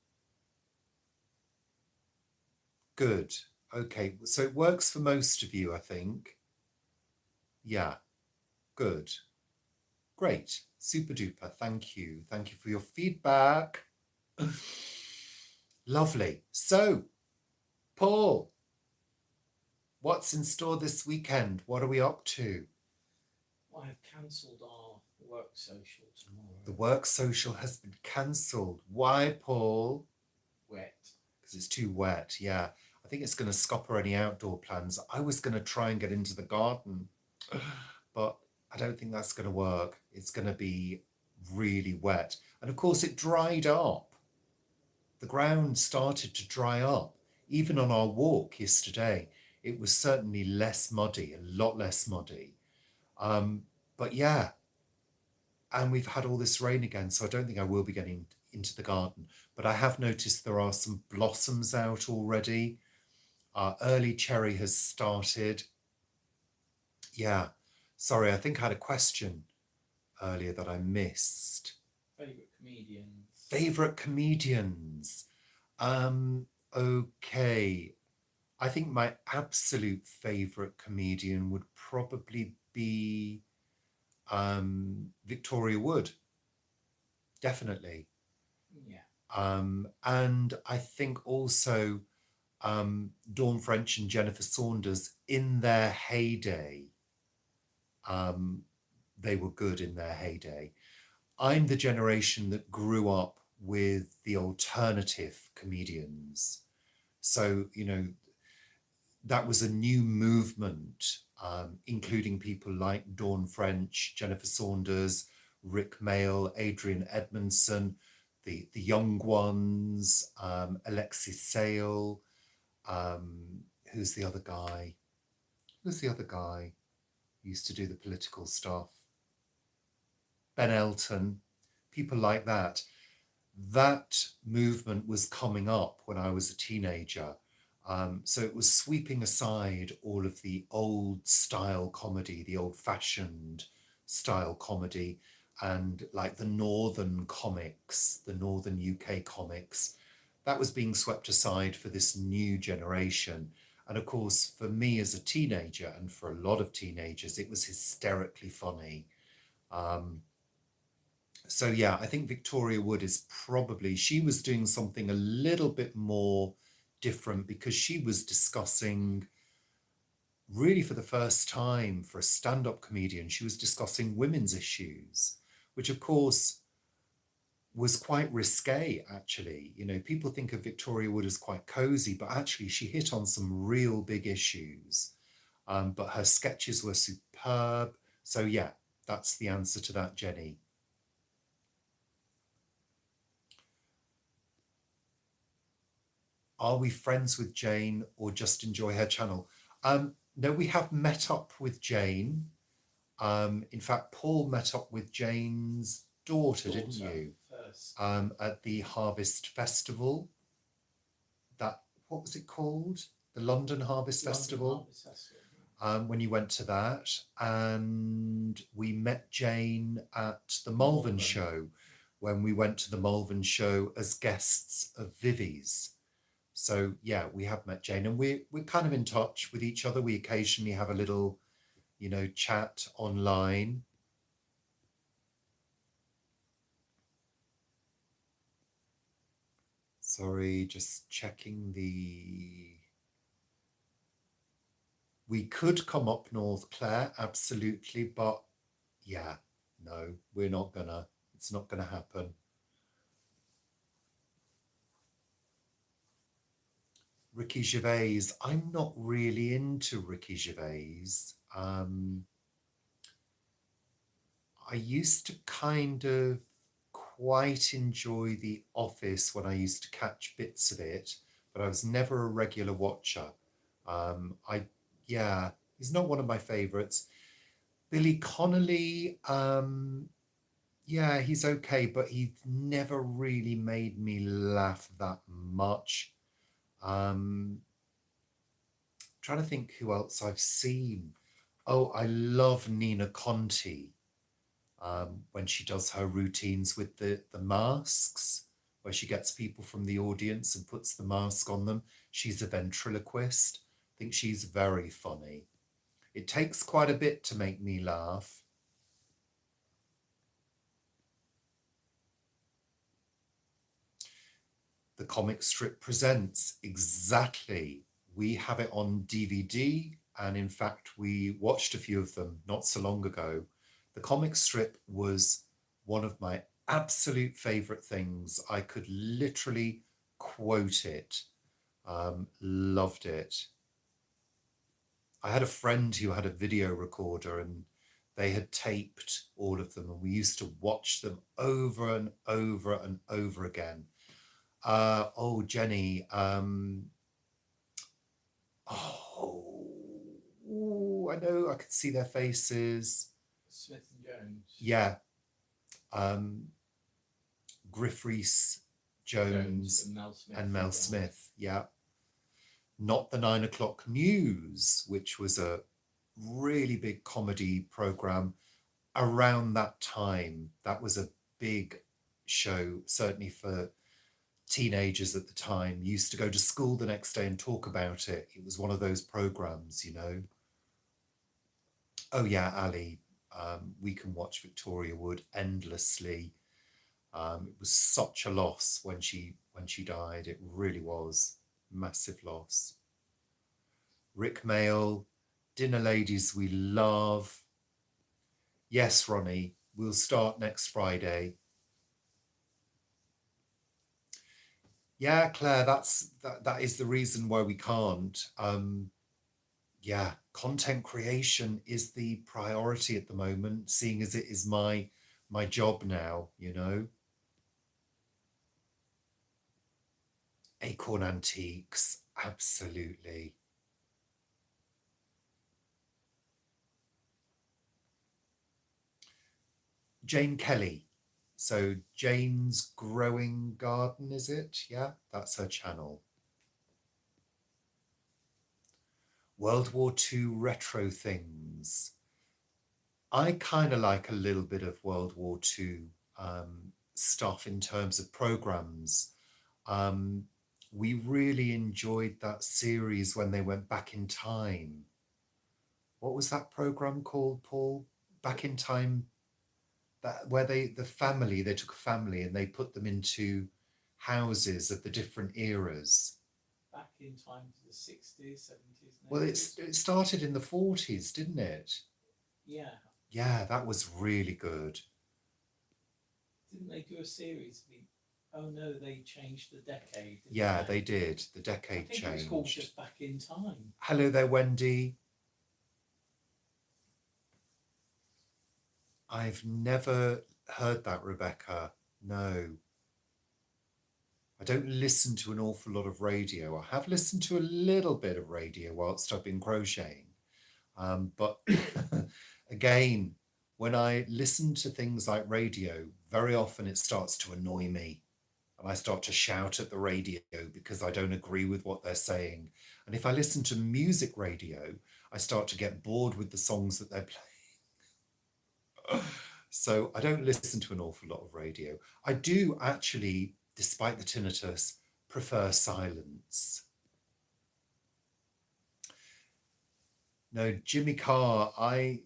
Good. Okay. So it works for most of you, I think. Yeah. Good. Great. Super duper. Thank you. Thank you for your feedback. Lovely. So, Paul, what's in store this weekend? What are we up to? I have cancelled our work social tomorrow. The work social has been cancelled. Why, Paul? Wet. Because it's too wet, yeah. I think it's going to scupper any outdoor plans. I was going to try and get into the garden, but I don't think that's going to work. It's going to be really wet. And of course, it dried up. The ground started to dry up. Even on our walk yesterday, it was certainly less muddy, a lot less muddy. But yeah, and we've had all this rain again, so I don't think I will be getting into the garden. But I have noticed there are some blossoms out already. Early cherry has started. Yeah, sorry, I think I had a question earlier that I missed. Favourite comedians? Favourite comedians? Okay. I think my absolute favourite comedian would probably be Victoria Wood. Definitely. Yeah. And I think also Dawn French and Jennifer Saunders in their heyday. They were good in their heyday. I'm the generation that grew up with the alternative comedians. So, you know, that was a new movement, including people like Dawn French, Jennifer Saunders, Rick Mayall, Adrian Edmondson, the young ones, Alexis Sale. Who's the other guy? Who's the other guy who used to do the political stuff? Ben Elton, people like that. That movement was coming up when I was a teenager. So it was sweeping aside all of the old style comedy, the old fashioned style comedy, and like the northern comics, the northern UK comics. That was being swept aside for this new generation. And of course, for me as a teenager, and for a lot of teenagers, it was hysterically funny. So yeah, I think Victoria Wood is probably, she was doing something a little bit more different because she was discussing, really for the first time for a stand-up comedian, she was discussing women's issues, which of course was quite risque actually. You know, people think of Victoria Wood as quite cozy, but actually she hit on some real big issues. But her sketches were superb. So yeah, that's the answer to that, Jenny. Are we friends with Jane or just enjoy her channel? No, we have met up with Jane. In fact, Paul met up with Jane's daughter, didn't you? First. At the Harvest Festival. What was it called? The London Harvest Festival. Harvest Festival. When you went to that. And we met Jane at the Malvern show when we went to the Malvern show as guests of Vivi's. So yeah, we have met Jane, and we're kind of in touch with each other. We occasionally have a little, you know, chat online. Sorry, just checking the... We could come up north, Claire, absolutely, but yeah, no, we're not gonna. It's not gonna happen. Ricky Gervais. I'm not really into Ricky Gervais. I used to kind of quite enjoy The Office when I used to catch bits of it, but I was never a regular watcher. Yeah, he's not one of my favourites. Billy Connolly, yeah, he's okay, but he never really made me laugh that much. Trying to think who else I've seen. Oh, I love Nina Conti when she does her routines with the masks, where she gets people from the audience and puts the mask on them. She's a ventriloquist. I think she's very funny. It takes quite a bit to make me laugh. The Comic Strip Presents, exactly. We have it on DVD, and in fact, we watched a few of them not so long ago. The Comic Strip was one of my absolute favorite things. I could literally quote it. Loved it. I had a friend who had a video recorder, and they had taped all of them, and we used to watch them over and over and over again. Oh, Jenny. I know, I could see their faces. Smith and Jones. Yeah. Griff Rhys Jones and Mel Smith. Yeah. Not the 9 o'clock news, which was a really big comedy program around that time. That was a big show, certainly for teenagers at the time. Used to go to school the next day and talk about it. It was one of those programs, you know. Oh yeah, Ali, we can watch Victoria Wood endlessly. It was such a loss when she died. It really was massive loss. Rick Mail, Dinner Ladies We Love. Yes, Ronnie, we'll start next Friday. Yeah, Claire, that is the reason why we can't. Yeah, content creation is the priority at the moment, seeing as it is my job now, you know. Acorn Antiques, absolutely. Jane Kelly. So Jane's Growing Garden, is it? Yeah, that's her channel. World War II retro things. I kind of like a little bit of World War II stuff in terms of programs. We really enjoyed that series when they went back in time. What was that program called, Paul? Back in Time, that where they took a family and they put them into houses of the different eras. Back in time to the 60s, 70s. Well, it started in the 40s, didn't it? Yeah. Yeah, that was really good. Didn't they do a series? Oh no, they changed the decade. Yeah, they did. The decade changed. It was called Just Back in Time. Hello there, Wendy. I've never heard that, Rebecca. No. I don't listen to an awful lot of radio. I have listened to a little bit of radio whilst I've been crocheting. But again, when I listen to things like radio, very often it starts to annoy me. And I start to shout at the radio because I don't agree with what they're saying. And if I listen to music radio, I start to get bored with the songs that they're playing. So I don't listen to an awful lot of radio. I do actually, despite the tinnitus, prefer silence. No, Jimmy Carr, I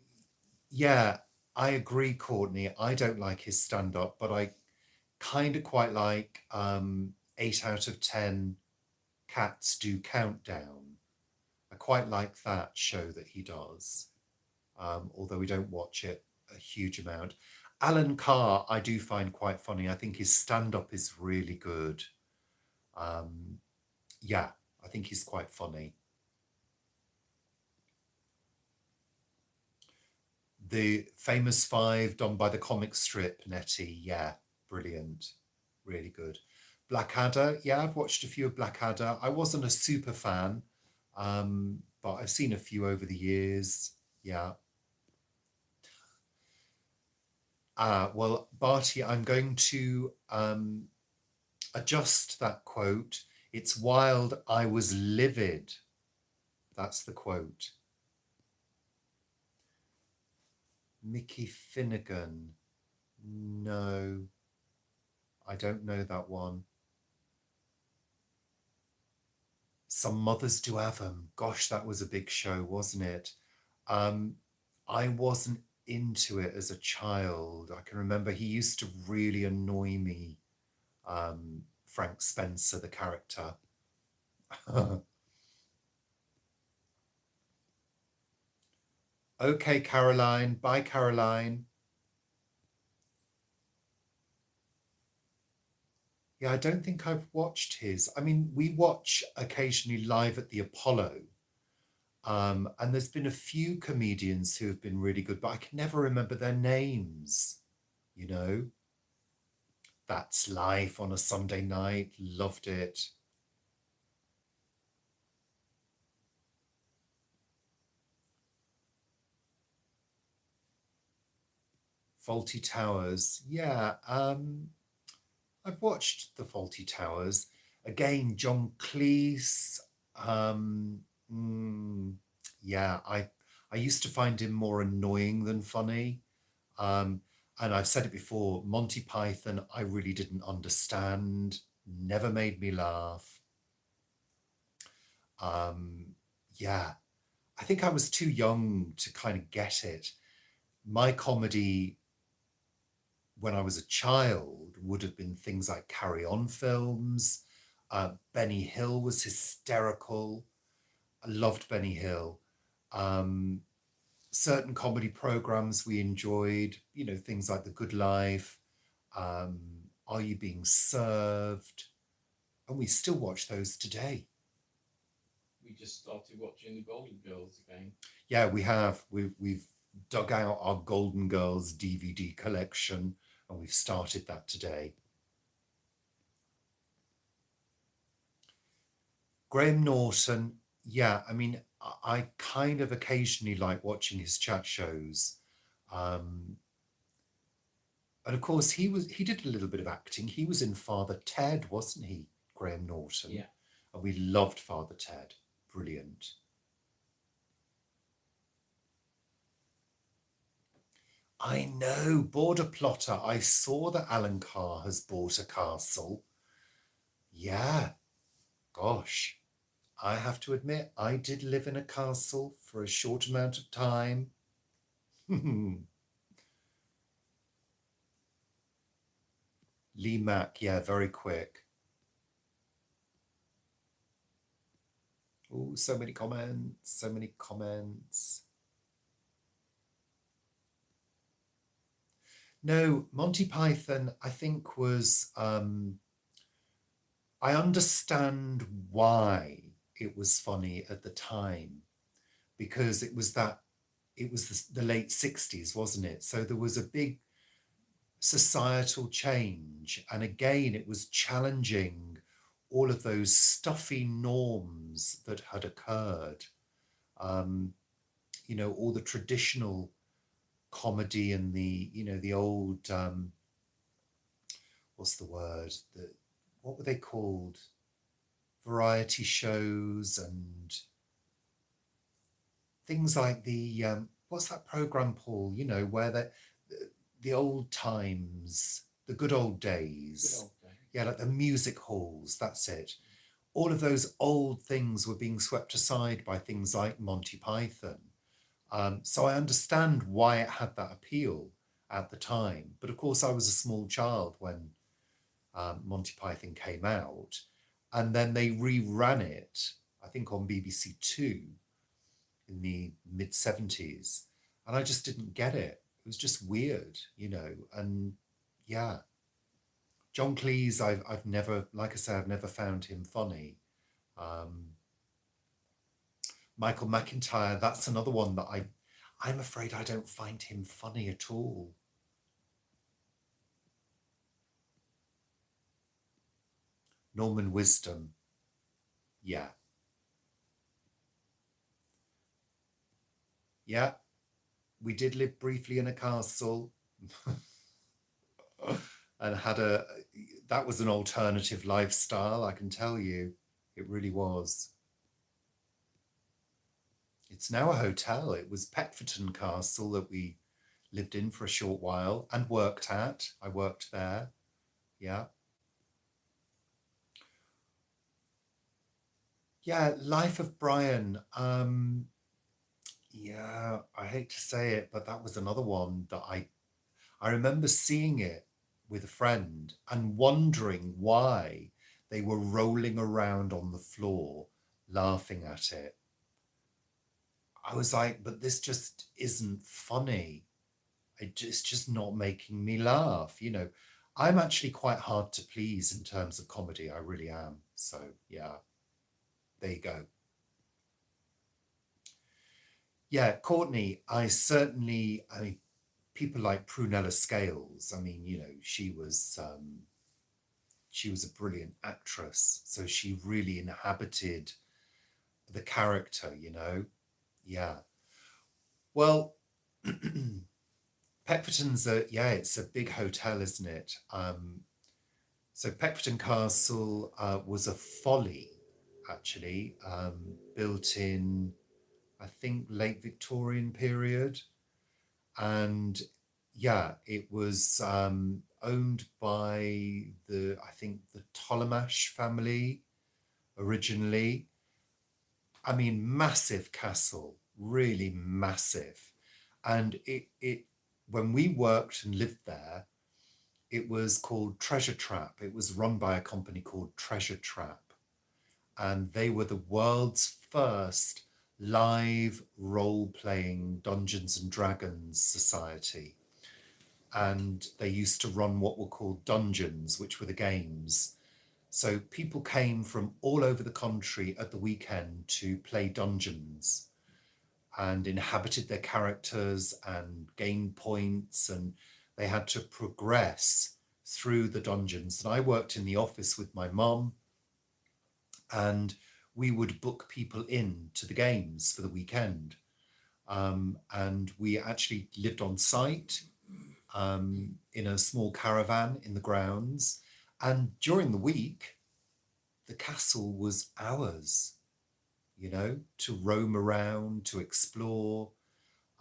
agree, Courtney. I don't like his stand-up, but I kind of quite like 8 out of 10 Cats Do Countdown. I quite like that show that he does, although we don't watch it a huge amount. Alan Carr, I do find quite funny. I think his stand-up is really good. Yeah, I think he's quite funny. The Famous Five done by the comic strip Nettie, yeah, brilliant, really good. Blackadder, yeah, I've watched a few of Blackadder. I wasn't a super fan, but I've seen a few over the years, yeah. Well, Barty, I'm going to adjust that quote. It's wild, I was livid. That's the quote. Mickey Finnegan. No, I don't know that one. Some Mothers Do Have 'Em. Gosh, that was a big show, wasn't it? I wasn't into it as a child. I can remember he used to really annoy me. Frank Spencer, the character. Okay, Caroline. Bye, Caroline. Yeah, I don't think I've watched his. I mean, we watch occasionally live at the Apollo. And there's been a few comedians who have been really good, but I can never remember their names, you know. That's Life on a Sunday night. Loved it. Faulty Towers. Yeah, I've watched The Faulty Towers. Again, John Cleese. Um, mm, yeah, I used to find him more annoying than funny. Um, and I've said it before, Monty Python, I really didn't understand, never made me laugh. Um, yeah, I think I was too young to kind of get it. My comedy when I was a child would have been things like Carry On films. Benny Hill was hysterical. I loved Benny Hill. Um, Certain comedy programs we enjoyed, you know, things like The Good Life, um, Are You Being Served? And we still watch those today. We just started watching the Golden Girls again. Yeah, we have. We've dug out our Golden Girls DVD collection and we've started that today. Graham Norton, yeah, I mean, I kind of occasionally like watching his chat shows. Um, and of course, he did a little bit of acting. He was in Father Ted, wasn't he, Graham Norton? Yeah. And we loved Father Ted. Brilliant. I know, Border Plotter. I saw that Alan Carr has bought a castle. Yeah, gosh. I have to admit, I did live in a castle for a short amount of time. Lee Mack, yeah, very quick. Oh, so many comments, so many comments. No, Monty Python, I think was, I understand why it was funny at the time, because it was the late 60s, wasn't it? So there was a big societal change. And again, it was challenging all of those stuffy norms that had occurred. You know, all the traditional comedy and the old, what's the word? What were they called? Variety shows and things like what's that program, Paul? You know, where the old times, the good old days. Good old days. Yeah, like the music halls, that's it. All of those old things were being swept aside by things like Monty Python. So I understand why it had that appeal at the time. But of course, I was a small child when Monty Python came out. And then they reran it, I think, on BBC Two in the mid 70s. And I just didn't get it. It was just weird, you know. And yeah, John Cleese, I've never, like I say, I've never found him funny. Michael McIntyre, that's another one that I'm afraid I don't find him funny at all. Norman Wisdom, yeah. Yeah, we did live briefly in a castle and that was an alternative lifestyle, I can tell you. It really was. It's now a hotel. It was Petferton Castle that we lived in for a short while and worked at. I worked there. Yeah. Yeah, Life of Brian. Yeah, I hate to say it, but that was another one that I remember seeing it with a friend and wondering why they were rolling around on the floor laughing at it. I was like, but this just isn't funny. It's just not making me laugh. You know, I'm actually quite hard to please in terms of comedy. I really am. So yeah, there you go. Yeah, Courtney, I mean, people like Prunella Scales. I mean, you know, she was a brilliant actress. So she really inhabited the character, you know? Yeah. Well, Peckforton's it's a big hotel, isn't it? So Peckforton Castle was a folly, actually, built in, I think, late Victorian period. And yeah, it was owned by I think, the Ptolemaish family originally. I mean, massive castle, really massive. And when we worked and lived there, it was called Treasure Trap. It was run by a company called Treasure Trap. And they were the world's first live role-playing Dungeons and Dragons society. And they used to run what were called dungeons, which were the games. So people came from all over the country at the weekend to play dungeons and inhabited their characters and gained points, and they had to progress through the dungeons. And I worked in the office with my mum, and we would book people in to the games for the weekend. And we actually lived on site in a small caravan in the grounds. And during the week, the castle was ours, you know, to roam around, to explore.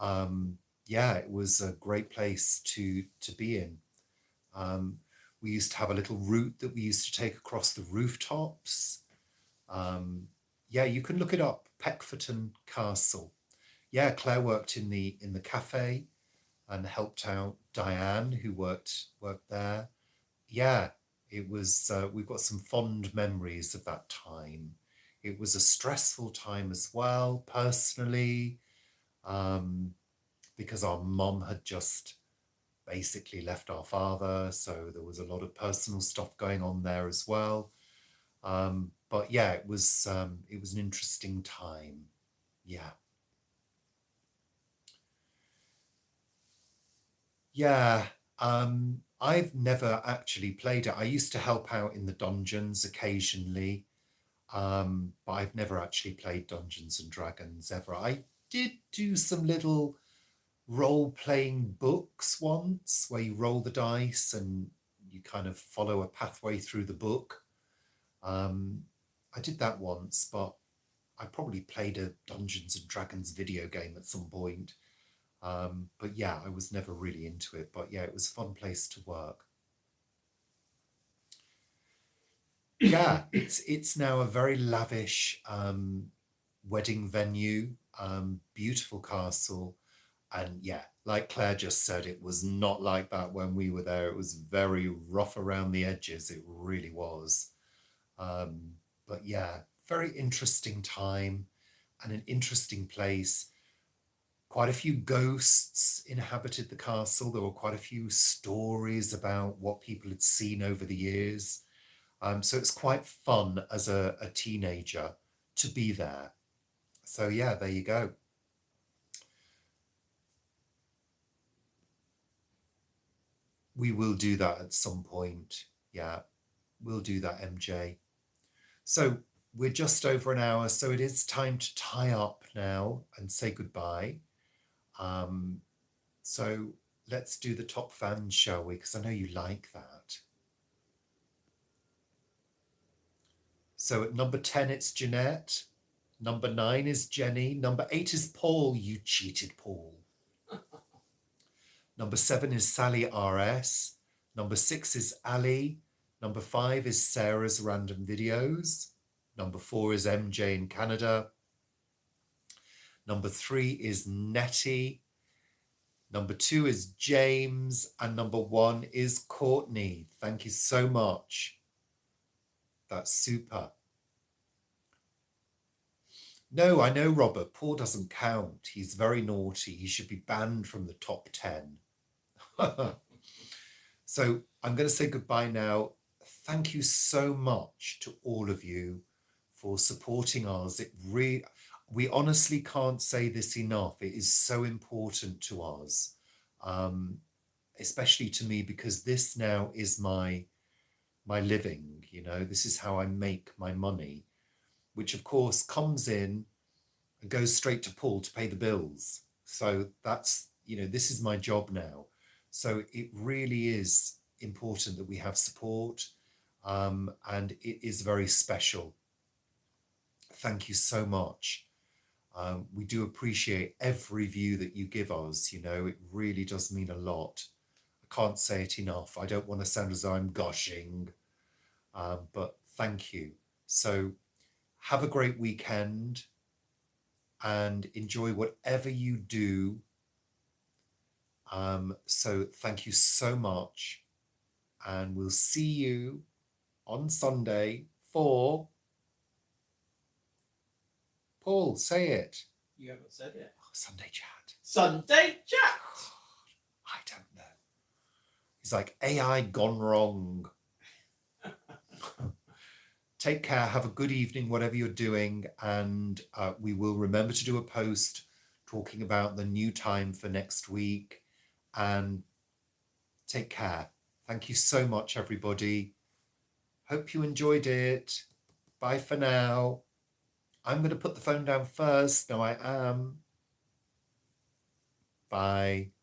Yeah, it was a great place to be in. We used to have a little route that we used to take across the rooftops. Yeah, you can look it up, Peckforton Castle. Yeah, Claire worked in the cafe and helped out Diane, who worked there. Yeah, it was. We've got some fond memories of that time. It was a stressful time as well, personally, because our mum had just basically left our father, so there was a lot of personal stuff going on there as well. But yeah, it was an interesting time. Yeah. Yeah. I've never actually played it. I used to help out in the dungeons occasionally, but I've never actually played Dungeons and Dragons ever. I did do some little role-playing books once where you roll the dice and you kind of follow a pathway through the book. I did that once, but I probably played a Dungeons and Dragons video game at some point. But yeah, I was never really into it. But yeah, it was a fun place to work. Yeah, it's now a very lavish wedding venue, beautiful castle. And yeah, like Claire just said, it was not like that when we were there. It was very rough around the edges. It really was. But yeah, very interesting time and an interesting place. Quite a few ghosts inhabited the castle. There were quite a few stories about what people had seen over the years. So it's quite fun as a teenager to be there. So yeah, there you go. We will do that at some point. Yeah, we'll do that, MJ. So we're just over an hour, so it is time to tie up now and say goodbye. So let's do the top fans, shall we? Because I know you like that. So at number 10, it's Jeanette. Number 9 is Jenny. Number 8 is Paul. You cheated, Paul. Number 7 is Sally RS. Number 6 is Ali. Number 5 is Sarah's Random Videos. Number 4 is MJ in Canada. Number 3 is Nettie. Number 2 is James. And number 1 is Courtney. Thank you so much. That's super. No, I know, Robert. Paul doesn't count. He's very naughty. He should be banned from the top 10. So I'm going to say goodbye now. Thank you so much to all of you for supporting us. We honestly can't say this enough. It is so important to us, especially to me, because this now is my living. This is how I make my money, which of course comes in and goes straight to Paul to pay the bills. So that's, this is my job now. So it really is important that we have support, and it is very special. Thank you so much. We do appreciate every view that you give us. It really does mean a lot. I can't say it enough. I don't want to sound as though I'm gushing, but thank you. So have a great weekend and enjoy whatever you do. So thank you so much, and we'll see you on Sunday for Paul. Say it. You haven't said it. Sunday chat. Sunday chat. I don't know. He's like AI gone wrong. Take care. Have a good evening, whatever you're doing, and we will remember to do a post talking about the new time for next week. And take care. Thank you so much, everybody. Hope you enjoyed it. Bye for now. I'm going to put the phone down first. No, I am. Bye.